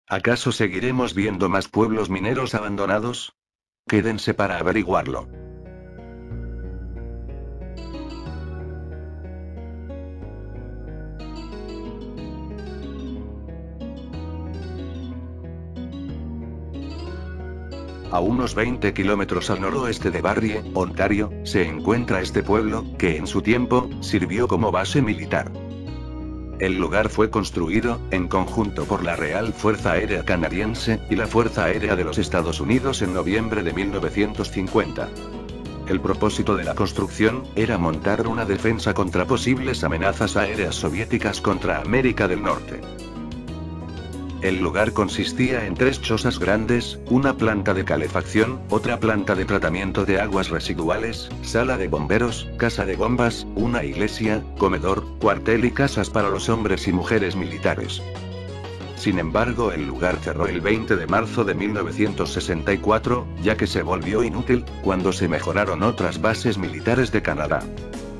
¿Acaso seguiremos viendo más pueblos mineros abandonados? Quédense para averiguarlo. A unos 20 kilómetros al noroeste de Barrie, Ontario, se encuentra este pueblo, que en su tiempo, sirvió como base militar. El lugar fue construido, en conjunto por la Real Fuerza Aérea Canadiense, y la Fuerza Aérea de los Estados Unidos en noviembre de 1950. El propósito de la construcción, era montar una defensa contra posibles amenazas aéreas soviéticas contra América del Norte. El lugar consistía en 3 chozas grandes, una planta de calefacción, otra planta de tratamiento de aguas residuales, sala de bomberos, casa de bombas, una iglesia, comedor, cuartel y casas para los hombres y mujeres militares. Sin embargo, el lugar cerró el 20 de marzo de 1964, ya que se volvió inútil, cuando se mejoraron otras bases militares de Canadá.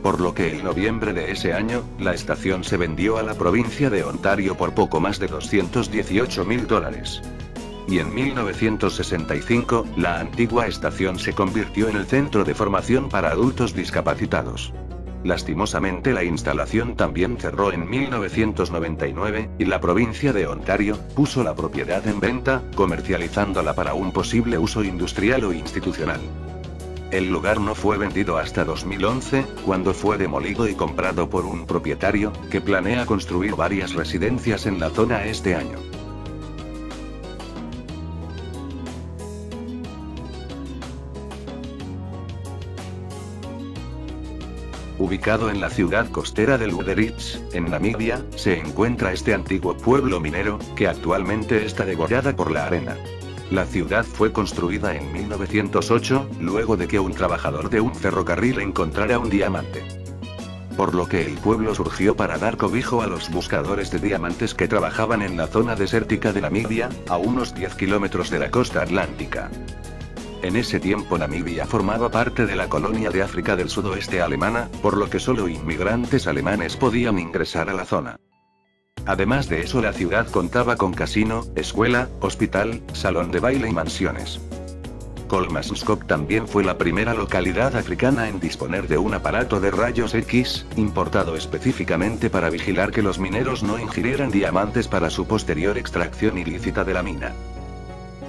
Por lo que en noviembre de ese año, la estación se vendió a la provincia de Ontario por poco más de $218,000. Y en 1965, la antigua estación se convirtió en el centro de formación para adultos discapacitados. Lastimosamente la instalación también cerró en 1999, y la provincia de Ontario puso la propiedad en venta, comercializándola para un posible uso industrial o institucional. El lugar no fue vendido hasta 2011, cuando fue demolido y comprado por un propietario, que planea construir varias residencias en la zona este año. Ubicado en la ciudad costera de Lüderitz, en Namibia, se encuentra este antiguo pueblo minero, que actualmente está degollada por la arena. La ciudad fue construida en 1908, luego de que un trabajador de un ferrocarril encontrara un diamante. Por lo que el pueblo surgió para dar cobijo a los buscadores de diamantes que trabajaban en la zona desértica de Namibia, a unos 10 kilómetros de la costa atlántica. En ese tiempo Namibia formaba parte de la colonia de África del Sudoeste alemana, por lo que solo inmigrantes alemanes podían ingresar a la zona. Además de eso, la ciudad contaba con casino, escuela, hospital, salón de baile y mansiones. Kolmaskop también fue la primera localidad africana en disponer de un aparato de rayos X, importado específicamente para vigilar que los mineros no ingirieran diamantes para su posterior extracción ilícita de la mina.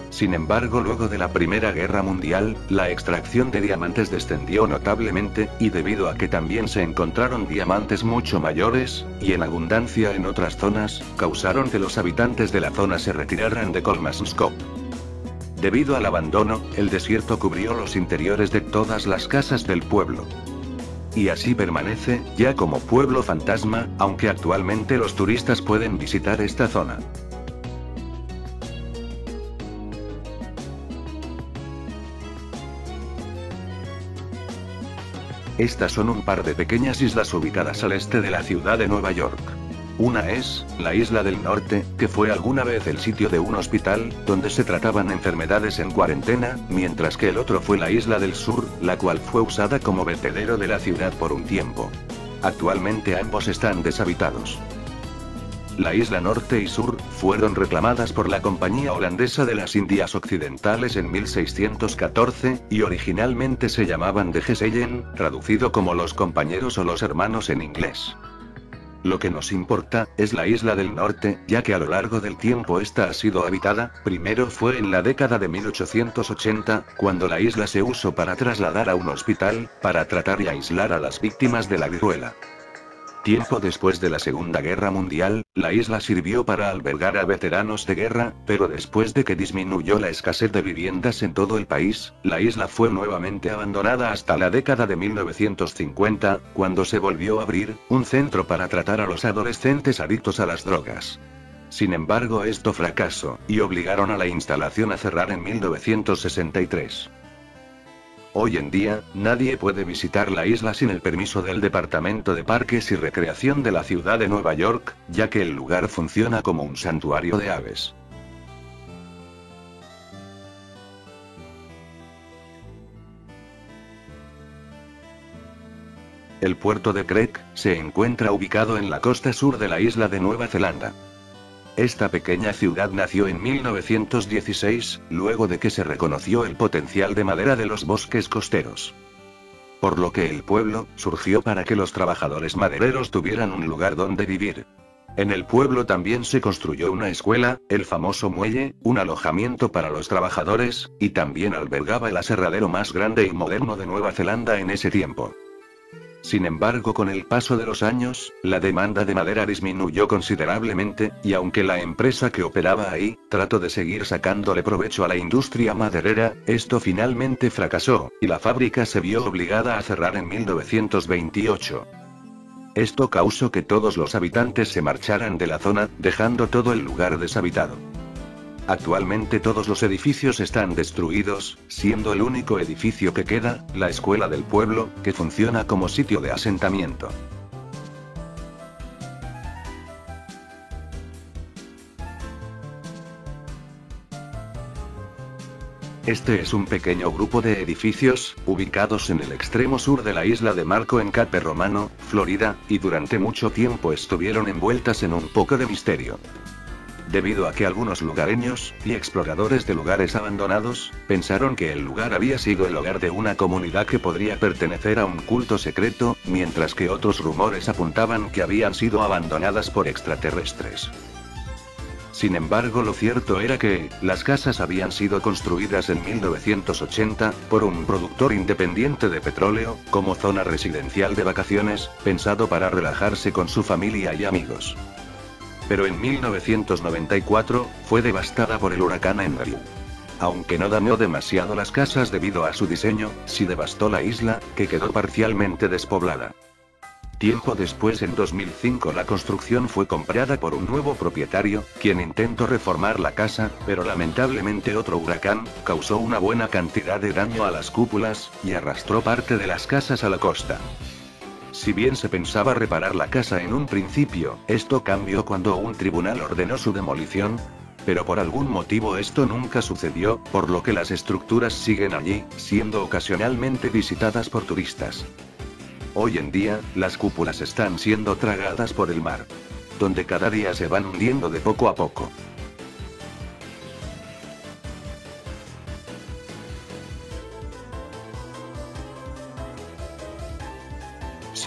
Sin embargo, luego de la Primera Guerra Mundial, la extracción de diamantes descendió notablemente, y debido a que también se encontraron diamantes mucho mayores, y en abundancia en otras zonas, causaron que los habitantes de la zona se retiraran de Kolmaskop. Debido al abandono, el desierto cubrió los interiores de todas las casas del pueblo. Y así permanece, ya como pueblo fantasma, aunque actualmente los turistas pueden visitar esta zona. Estas son un par de pequeñas islas ubicadas al este de la ciudad de Nueva York. Una es, la Isla del Norte, que fue alguna vez el sitio de un hospital, donde se trataban enfermedades en cuarentena, mientras que el otro fue la Isla del Sur, la cual fue usada como vertedero de la ciudad por un tiempo. Actualmente ambos están deshabitados. La isla Norte y Sur fueron reclamadas por la Compañía Holandesa de las Indias Occidentales en 1614, y originalmente se llamaban de Gesellen, traducido como los compañeros o los hermanos en inglés. Lo que nos importa, es la Isla del Norte, ya que a lo largo del tiempo esta ha sido habitada. Primero fue en la década de 1880, cuando la isla se usó para trasladar a un hospital, para tratar y aislar a las víctimas de la viruela. Tiempo después de la Segunda Guerra Mundial, la isla sirvió para albergar a veteranos de guerra, pero después de que disminuyó la escasez de viviendas en todo el país, la isla fue nuevamente abandonada hasta la década de 1950, cuando se volvió a abrir un centro para tratar a los adolescentes adictos a las drogas. Sin embargo, esto fracasó, y obligaron a la instalación a cerrar en 1963. Hoy en día, nadie puede visitar la isla sin el permiso del Departamento de Parques y Recreación de la ciudad de Nueva York, ya que el lugar funciona como un santuario de aves. El puerto de Craig se encuentra ubicado en la costa sur de la isla de Nueva Zelanda. Esta pequeña ciudad nació en 1916, luego de que se reconoció el potencial de madera de los bosques costeros. Por lo que el pueblo surgió para que los trabajadores madereros tuvieran un lugar donde vivir. En el pueblo también se construyó una escuela, el famoso muelle, un alojamiento para los trabajadores, y también albergaba el aserradero más grande y moderno de Nueva Zelanda en ese tiempo. Sin embargo, con el paso de los años, la demanda de madera disminuyó considerablemente, y aunque la empresa que operaba ahí trató de seguir sacándole provecho a la industria maderera, esto finalmente fracasó, y la fábrica se vio obligada a cerrar en 1928. Esto causó que todos los habitantes se marcharan de la zona, dejando todo el lugar deshabitado. Actualmente todos los edificios están destruidos, siendo el único edificio que queda, la escuela del pueblo, que funciona como sitio de asentamiento. Este es un pequeño grupo de edificios, ubicados en el extremo sur de la isla de Marco en Cape Romano, Florida, y durante mucho tiempo estuvieron envueltas en un poco de misterio. Debido a que algunos lugareños, y exploradores de lugares abandonados, pensaron que el lugar había sido el hogar de una comunidad que podría pertenecer a un culto secreto, mientras que otros rumores apuntaban que habían sido abandonadas por extraterrestres. Sin embargo, lo cierto era que, las casas habían sido construidas en 1980, por un productor independiente de petróleo, como zona residencial de vacaciones, pensado para relajarse con su familia y amigos. Pero en 1994, fue devastada por el huracán Andrew. Aunque no dañó demasiado las casas debido a su diseño, sí devastó la isla, que quedó parcialmente despoblada. Tiempo después, en 2005, la construcción fue comprada por un nuevo propietario, quien intentó reformar la casa, pero lamentablemente otro huracán causó una buena cantidad de daño a las cúpulas, y arrastró parte de las casas a la costa. Si bien se pensaba reparar la casa en un principio, esto cambió cuando un tribunal ordenó su demolición, pero por algún motivo esto nunca sucedió, por lo que las estructuras siguen allí, siendo ocasionalmente visitadas por turistas. Hoy en día, las cúpulas están siendo tragadas por el mar, donde cada día se van hundiendo de poco a poco.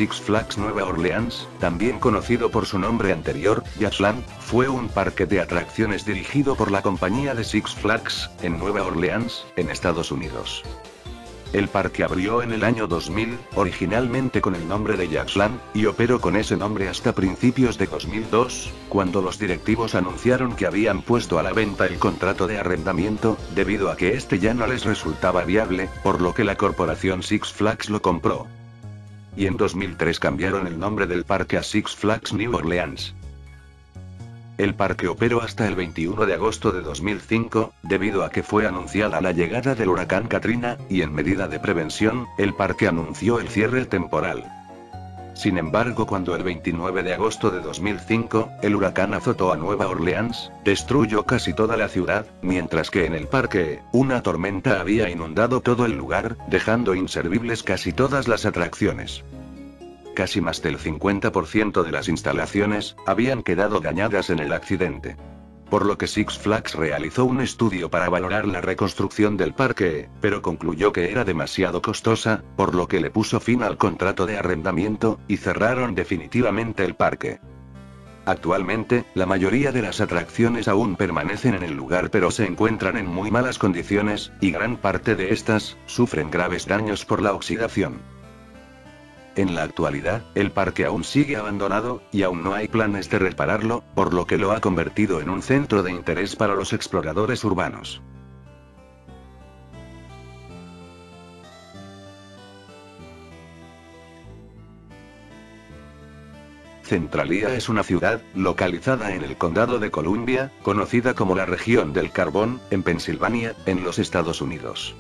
Six Flags Nueva Orleans, también conocido por su nombre anterior, Yachland, fue un parque de atracciones dirigido por la compañía de Six Flags, en Nueva Orleans, en Estados Unidos. El parque abrió en el año 2000, originalmente con el nombre de Yachland, y operó con ese nombre hasta principios de 2002, cuando los directivos anunciaron que habían puesto a la venta el contrato de arrendamiento, debido a que este ya no les resultaba viable, por lo que la corporación Six Flags lo compró. Y en 2003 cambiaron el nombre del parque a Six Flags New Orleans. El parque operó hasta el 21 de agosto de 2005, debido a que fue anunciada la llegada del huracán Katrina, y en medida de prevención, el parque anunció el cierre temporal. Sin embargo, cuando el 29 de agosto de 2005, el huracán azotó a Nueva Orleans, destruyó casi toda la ciudad, mientras que en el parque, una tormenta había inundado todo el lugar, dejando inservibles casi todas las atracciones. Casi más del 50% de las instalaciones habían quedado dañadas en el accidente. Por lo que Six Flags realizó un estudio para valorar la reconstrucción del parque, pero concluyó que era demasiado costosa, por lo que le puso fin al contrato de arrendamiento, y cerraron definitivamente el parque. Actualmente, la mayoría de las atracciones aún permanecen en el lugar, pero se encuentran en muy malas condiciones, y gran parte de estas sufren graves daños por la oxidación. En la actualidad, el parque aún sigue abandonado, y aún no hay planes de repararlo, por lo que lo ha convertido en un centro de interés para los exploradores urbanos. Centralia es una ciudad, localizada en el condado de Columbia, conocida como la región del carbón, en Pensilvania, en los Estados Unidos.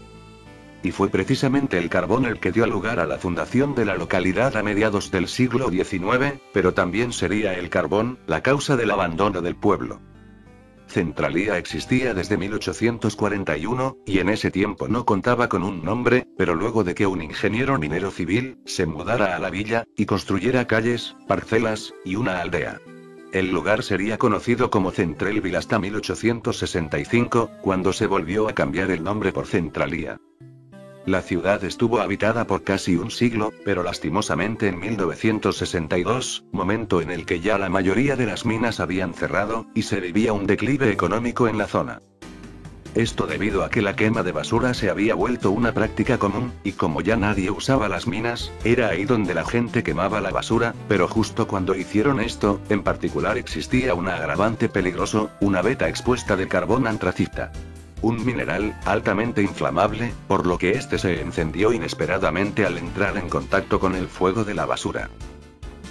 Y fue precisamente el carbón el que dio lugar a la fundación de la localidad a mediados del siglo XIX, pero también sería el carbón la causa del abandono del pueblo. Centralia existía desde 1841, y en ese tiempo no contaba con un nombre, pero luego de que un ingeniero minero civil se mudara a la villa, y construyera calles, parcelas, y una aldea. El lugar sería conocido como Centrelville hasta 1865, cuando se volvió a cambiar el nombre por Centralia. La ciudad estuvo habitada por casi un siglo, pero lastimosamente en 1962, momento en el que ya la mayoría de las minas habían cerrado, y se vivía un declive económico en la zona. Esto debido a que la quema de basura se había vuelto una práctica común, y como ya nadie usaba las minas, era ahí donde la gente quemaba la basura, pero justo cuando hicieron esto, en particular existía un agravante peligroso, una veta expuesta de carbón antracita. Un mineral, altamente inflamable, por lo que este se encendió inesperadamente al entrar en contacto con el fuego de la basura.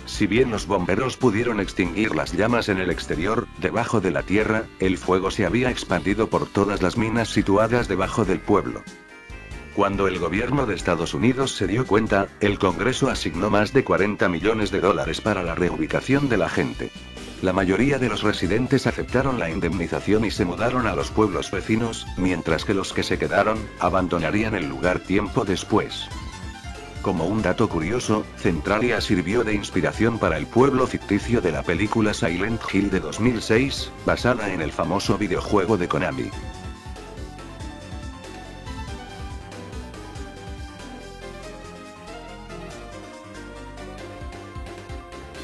Si bien los bomberos pudieron extinguir las llamas en el exterior, debajo de la tierra, el fuego se había expandido por todas las minas situadas debajo del pueblo. Cuando el gobierno de Estados Unidos se dio cuenta, el Congreso asignó más de $40 millones para la reubicación de la gente. La mayoría de los residentes aceptaron la indemnización y se mudaron a los pueblos vecinos, mientras que los que se quedaron, abandonarían el lugar tiempo después. Como un dato curioso, Centralia sirvió de inspiración para el pueblo ficticio de la película Silent Hill de 2006, basada en el famoso videojuego de Konami.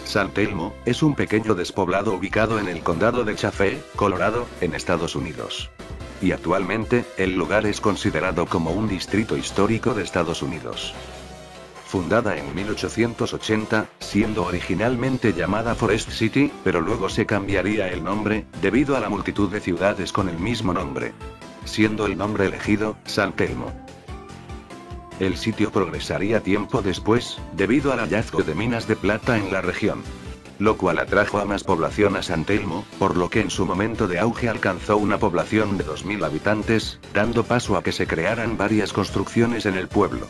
San Telmo es un pequeño despoblado ubicado en el condado de Chaffee, Colorado, en Estados Unidos. Y actualmente, el lugar es considerado como un distrito histórico de Estados Unidos. Fundada en 1880, siendo originalmente llamada Forest City, pero luego se cambiaría el nombre, debido a la multitud de ciudades con el mismo nombre. Siendo el nombre elegido, San Telmo. El sitio progresaría tiempo después, debido al hallazgo de minas de plata en la región. Lo cual atrajo a más población a San Telmo, por lo que en su momento de auge alcanzó una población de 2000 habitantes, dando paso a que se crearan varias construcciones en el pueblo.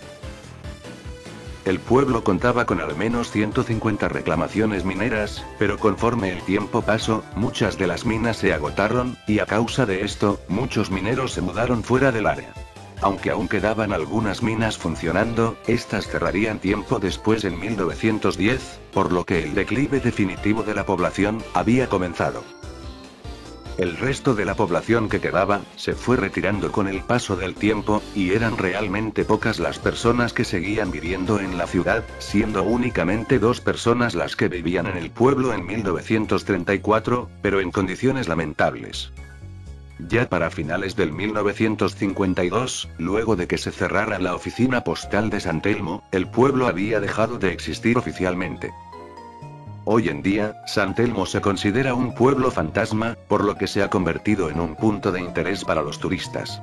El pueblo contaba con al menos 150 reclamaciones mineras, pero conforme el tiempo pasó, muchas de las minas se agotaron, y a causa de esto, muchos mineros se mudaron fuera del área. Aunque aún quedaban algunas minas funcionando, estas cerrarían tiempo después en 1910, por lo que el declive definitivo de la población había comenzado. El resto de la población que quedaba, se fue retirando con el paso del tiempo, y eran realmente pocas las personas que seguían viviendo en la ciudad, siendo únicamente 2 personas las que vivían en el pueblo en 1934, pero en condiciones lamentables. Ya para finales del 1952, luego de que se cerrara la oficina postal de San Telmo, el pueblo había dejado de existir oficialmente. Hoy en día, San Telmo se considera un pueblo fantasma, por lo que se ha convertido en un punto de interés para los turistas.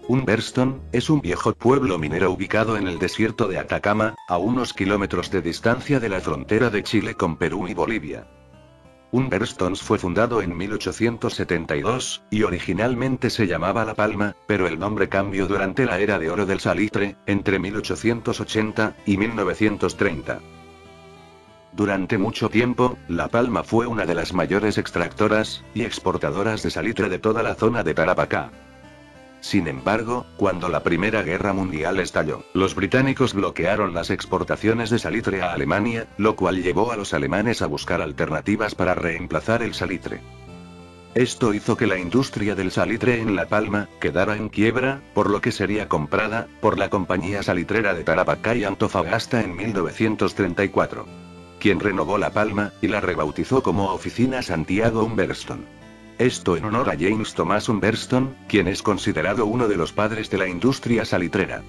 Humberston es un viejo pueblo minero ubicado en el desierto de Atacama, a unos kilómetros de distancia de la frontera de Chile con Perú y Bolivia. Humberston fue fundado en 1872, y originalmente se llamaba La Palma, pero el nombre cambió durante la era de oro del salitre, entre 1880 y 1930. Durante mucho tiempo, La Palma fue una de las mayores extractoras y exportadoras de salitre de toda la zona de Tarapacá. Sin embargo, cuando la Primera Guerra Mundial estalló, los británicos bloquearon las exportaciones de salitre a Alemania, lo cual llevó a los alemanes a buscar alternativas para reemplazar el salitre. Esto hizo que la industria del salitre en La Palma quedara en quiebra, por lo que sería comprada por la Compañía Salitrera de Tarapacá y Antofagasta en 1934. Quien renovó La Palma, y la rebautizó como Oficina Santiago Humberston. Esto en honor a James Thomas Humberston, quien es considerado uno de los padres de la industria salitrera.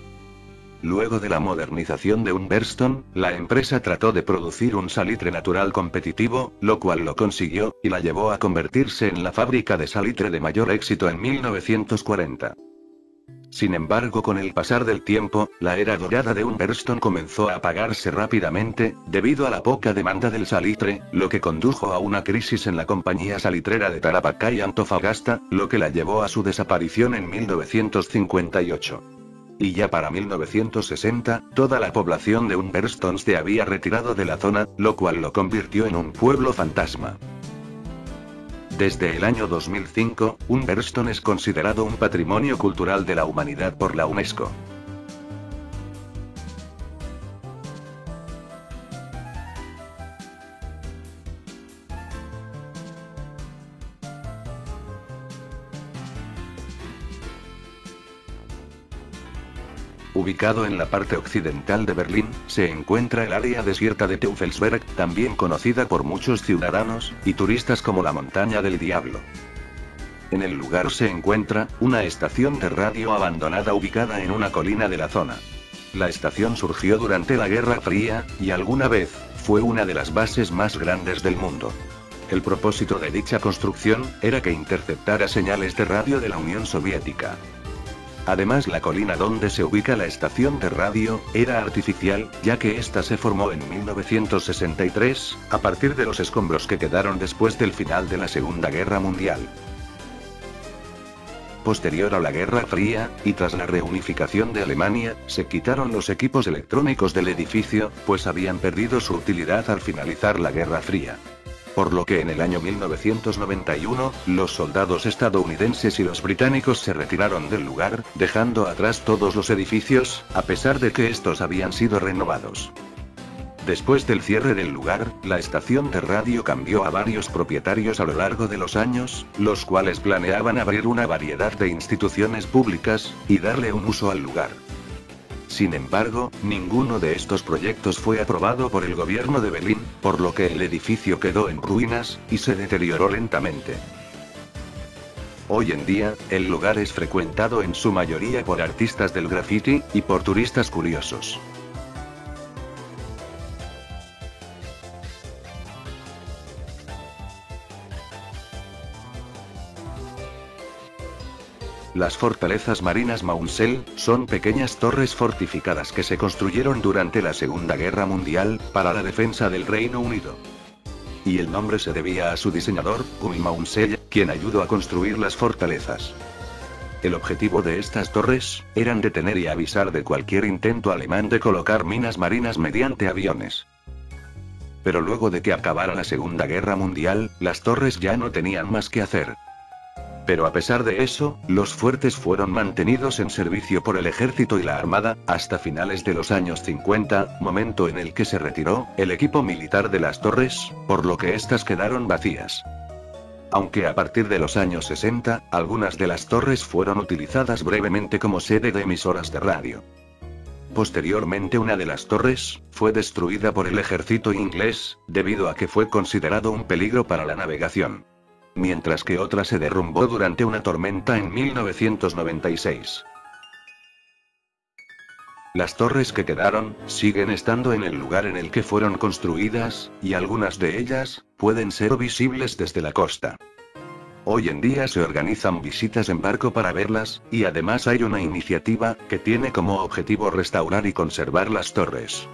Luego de la modernización de Humberston, la empresa trató de producir un salitre natural competitivo, lo cual lo consiguió, y la llevó a convertirse en la fábrica de salitre de mayor éxito en 1940. Sin embargo, con el pasar del tiempo, la era dorada de Humberston comenzó a apagarse rápidamente, debido a la poca demanda del salitre, lo que condujo a una crisis en la compañía salitrera de Tarapacá y Antofagasta, lo que la llevó a su desaparición en 1958. Y ya para 1960, toda la población de Humberston se había retirado de la zona, lo cual lo convirtió en un pueblo fantasma. Desde el año 2005, Humberston es considerado un patrimonio cultural de la humanidad por la UNESCO. Ubicado en la parte occidental de Berlín, se encuentra el área desierta de Teufelsberg, también conocida por muchos ciudadanos y turistas como la Montaña del Diablo. En el lugar se encuentra una estación de radio abandonada ubicada en una colina de la zona. La estación surgió durante la Guerra Fría, y alguna vez fue una de las bases más grandes del mundo. El propósito de dicha construcción era que interceptara señales de radio de la Unión Soviética. Además, la colina donde se ubica la estación de radio era artificial, ya que ésta se formó en 1963, a partir de los escombros que quedaron después del final de la Segunda Guerra Mundial. Posterior a la Guerra Fría, y tras la reunificación de Alemania, se quitaron los equipos electrónicos del edificio, pues habían perdido su utilidad al finalizar la Guerra Fría. Por lo que en el año 1991, los soldados estadounidenses y los británicos se retiraron del lugar, dejando atrás todos los edificios, a pesar de que estos habían sido renovados. Después del cierre del lugar, la estación de radio cambió a varios propietarios a lo largo de los años, los cuales planeaban abrir una variedad de instituciones públicas, y darle un uso al lugar. Sin embargo, ninguno de estos proyectos fue aprobado por el gobierno de Berlín, por lo que el edificio quedó en ruinas, y se deterioró lentamente. Hoy en día, el lugar es frecuentado en su mayoría por artistas del graffiti, y por turistas curiosos. Las fortalezas marinas Maunsell son pequeñas torres fortificadas que se construyeron durante la Segunda Guerra Mundial, para la defensa del Reino Unido. Y el nombre se debía a su diseñador, Guy Maunsell, quien ayudó a construir las fortalezas. El objetivo de estas torres eran detener y avisar de cualquier intento alemán de colocar minas marinas mediante aviones. Pero luego de que acabara la Segunda Guerra Mundial, las torres ya no tenían más que hacer. Pero a pesar de eso, los fuertes fueron mantenidos en servicio por el ejército y la armada, hasta finales de los años 50, momento en el que se retiró el equipo militar de las torres, por lo que éstas quedaron vacías. Aunque a partir de los años 60, algunas de las torres fueron utilizadas brevemente como sede de emisoras de radio. Posteriormente, una de las torres fue destruida por el ejército inglés, debido a que fue considerado un peligro para la navegación. Mientras que otra se derrumbó durante una tormenta en 1996. Las torres que quedaron, siguen estando en el lugar en el que fueron construidas, y algunas de ellas pueden ser visibles desde la costa. Hoy en día se organizan visitas en barco para verlas, y además hay una iniciativa que tiene como objetivo restaurar y conservar las torres.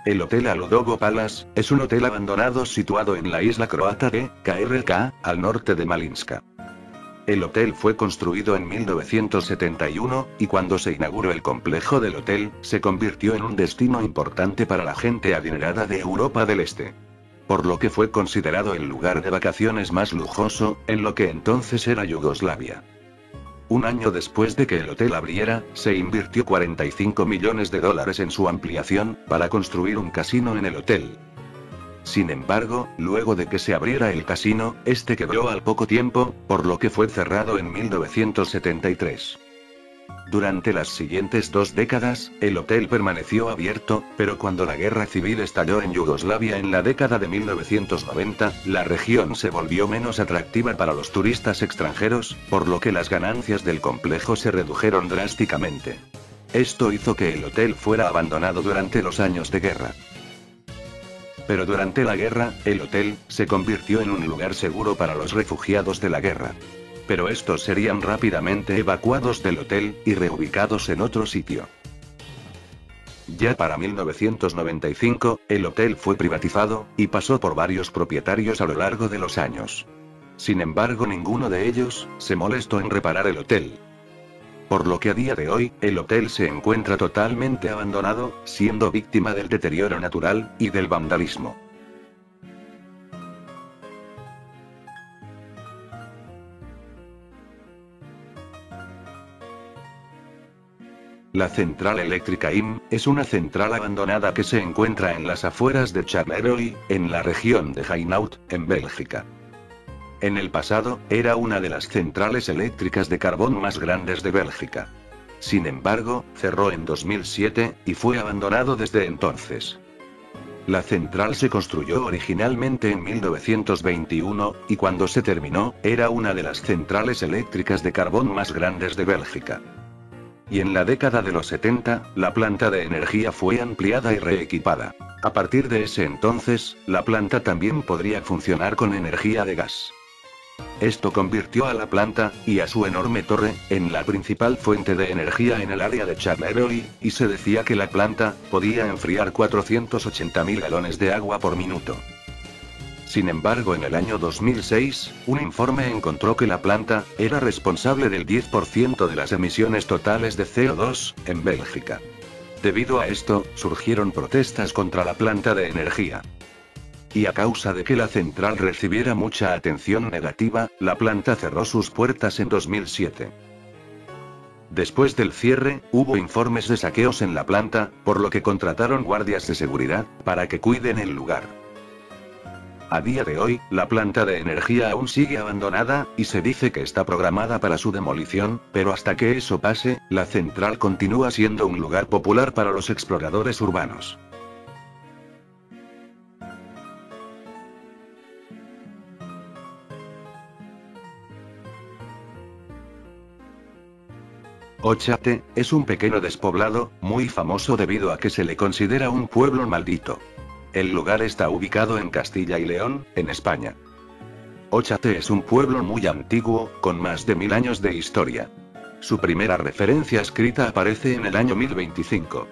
El Hotel Aludogo Palace es un hotel abandonado situado en la isla croata de KRK, al norte de Malinska. El hotel fue construido en 1971, y cuando se inauguró el complejo del hotel, se convirtió en un destino importante para la gente adinerada de Europa del Este. Por lo que fue considerado el lugar de vacaciones más lujoso, en lo que entonces era Yugoslavia. Un año después de que el hotel abriera, se invirtió $45 millones en su ampliación, para construir un casino en el hotel. Sin embargo, luego de que se abriera el casino, este quebró al poco tiempo, por lo que fue cerrado en 1973. Durante las siguientes 2 décadas, el hotel permaneció abierto, pero cuando la guerra civil estalló en Yugoslavia en la década de 1990, la región se volvió menos atractiva para los turistas extranjeros, por lo que las ganancias del complejo se redujeron drásticamente. Esto hizo que el hotel fuera abandonado durante los años de guerra. Pero durante la guerra, el hotel se convirtió en un lugar seguro para los refugiados de la guerra. Pero estos serían rápidamente evacuados del hotel, y reubicados en otro sitio. Ya para 1995, el hotel fue privatizado, y pasó por varios propietarios a lo largo de los años. Sin embargo, ninguno de ellos se molestó en reparar el hotel. por lo que a día de hoy, el hotel se encuentra totalmente abandonado, siendo víctima del deterioro natural y del vandalismo. La central eléctrica IM, es una central abandonada que se encuentra en las afueras de Charleroi, en la región de Hainaut, en Bélgica. En el pasado, era una de las centrales eléctricas de carbón más grandes de Bélgica. Sin embargo, cerró en 2007, y fue abandonado desde entonces. La central se construyó originalmente en 1921, y cuando se terminó, era una de las centrales eléctricas de carbón más grandes de Bélgica. Y en la década de los 70, la planta de energía fue ampliada y reequipada. A partir de ese entonces, la planta también podría funcionar con energía de gas. Esto convirtió a la planta, y a su enorme torre, en la principal fuente de energía en el área de Charleroi, y se decía que la planta podía enfriar 480.000 galones de agua por minuto. Sin embargo, en el año 2006, un informe encontró que la planta era responsable del 10% de las emisiones totales de CO2 en Bélgica. Debido a esto, surgieron protestas contra la planta de energía. Y a causa de que la central recibiera mucha atención negativa, la planta cerró sus puertas en 2007. Después del cierre, hubo informes de saqueos en la planta, por lo que contrataron guardias de seguridad para que cuiden el lugar. A día de hoy, la planta de energía aún sigue abandonada, y se dice que está programada para su demolición, pero hasta que eso pase, la central continúa siendo un lugar popular para los exploradores urbanos. Ochate, es un pequeño despoblado, muy famoso debido a que se le considera un pueblo maldito. El lugar está ubicado en Castilla y León, en España. Ochate es un pueblo muy antiguo, con más de 1000 años de historia. Su primera referencia escrita aparece en el año 1025.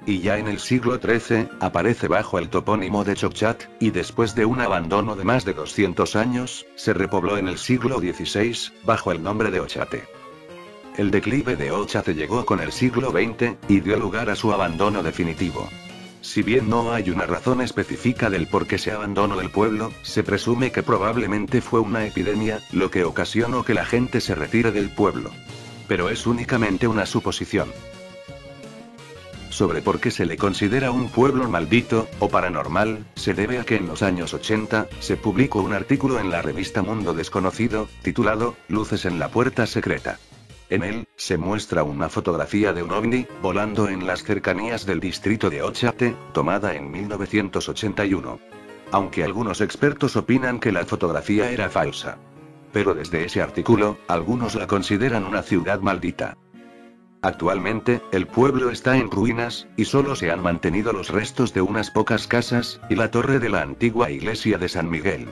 Y ya en el siglo XIII, aparece bajo el topónimo de Chochat, y después de un abandono de más de 200 años, se repobló en el siglo XVI, bajo el nombre de Ochate. El declive de Ochate llegó con el siglo XX, y dio lugar a su abandono definitivo. Si bien no hay una razón específica del por qué se abandonó el pueblo, se presume que probablemente fue una epidemia, lo que ocasionó que la gente se retire del pueblo. Pero es únicamente una suposición. Sobre por qué se le considera un pueblo maldito, o paranormal, se debe a que en los años 80, se publicó un artículo en la revista Mundo Desconocido, titulado, Luces en la Puerta Secreta. En él, se muestra una fotografía de un ovni, volando en las cercanías del distrito de Ochate, tomada en 1981. Aunque algunos expertos opinan que la fotografía era falsa. Pero desde ese artículo, algunos la consideran una ciudad maldita. Actualmente, el pueblo está en ruinas, y solo se han mantenido los restos de unas pocas casas, y la torre de la antigua iglesia de San Miguel.